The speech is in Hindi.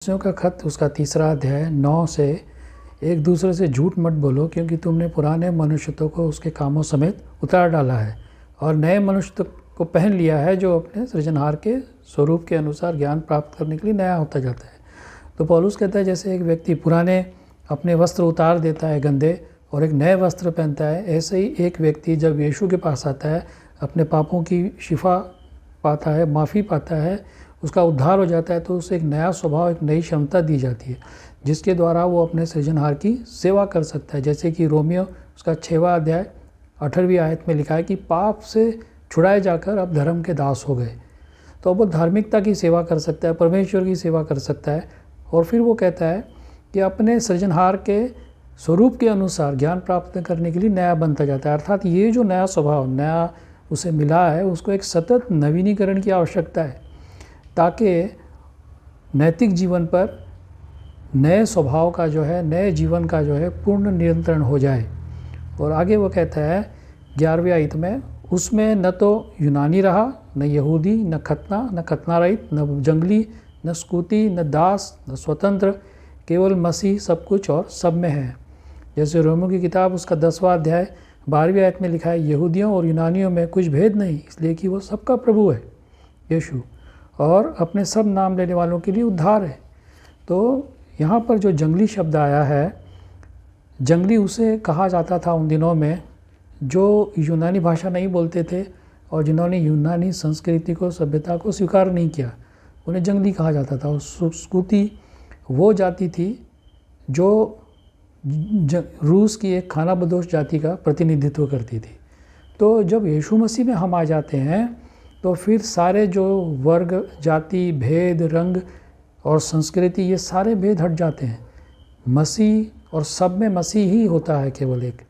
कोलोसियों का खत उसका 3 अध्याय 9 से, एक दूसरे से झूठ मत बोलो क्योंकि तुमने पुराने मनुष्यत्व को उसके कामों समेत उतार डाला है और नए मनुष्य को पहन लिया है जो अपने सृजनहार के स्वरूप के अनुसार ज्ञान प्राप्त करने के लिए नया होता जाता है। तो पौलुस कहता है जैसे एक व्यक्ति पुराने अपने वस्त्र उतार देता है गंदे और एक नए वस्त्र पहनता है, ऐसे ही एक व्यक्ति जब यीशु के पास आता है अपने पापों की शिफा पाता है, माफ़ी पाता है, उसका उद्धार हो जाता है, तो उसे एक नया स्वभाव, एक नई क्षमता दी जाती है जिसके द्वारा वो अपने सृजनहार की सेवा कर सकता है। जैसे कि रोमियो उसका 6वां अध्याय 18वीं आयत में लिखा है कि पाप से छुड़ाए जाकर अब धर्म के दास हो गए। तो अब वो धार्मिकता की सेवा कर सकता है, परमेश्वर की सेवा कर सकता है। और फिर वो कहता है कि अपने सृजनहार के स्वरूप के अनुसार ज्ञान प्राप्त करने के लिए नया बनता जाता है। अर्थात ये जो नया स्वभाव, नया उसे मिला है, उसको एक सतत नवीनीकरण की आवश्यकता है ताकि नैतिक जीवन पर नए स्वभाव का जो है, नए जीवन का जो है पूर्ण नियंत्रण हो जाए। और आगे वो कहता है 11वें आयत में, उसमें न तो यूनानी रहा, न यहूदी, न खतना रहित, न जंगली, न स्कूती, न दास, न स्वतंत्र, केवल मसीह सब कुछ और सब में है। जैसे रोमियो की किताब उसका 10वां अध्याय 12वीं आयत में लिखा है, यहूदियों और यूनानियों में कुछ भेद नहीं, इसलिए कि वो सबका प्रभु है यीशु, और अपने सब नाम लेने वालों के लिए उद्धार है। तो यहाँ पर जो जंगली शब्द आया है, जंगली उसे कहा जाता था उन दिनों में जो यूनानी भाषा नहीं बोलते थे और जिन्होंने यूनानी संस्कृति को, सभ्यता को स्वीकार नहीं किया, उन्हें जंगली कहा जाता था। और स्कूती वो जाति थी जो रूस की एक खानाबदोश जाति का प्रतिनिधित्व करती थी। तो जब यीशु मसीह में हम आ जाते हैं तो फिर सारे जो वर्ग, जाति, भेद, रंग और संस्कृति, ये सारे भेद हट जाते हैं। मसीह और सब में मसीह ही होता है केवल एक।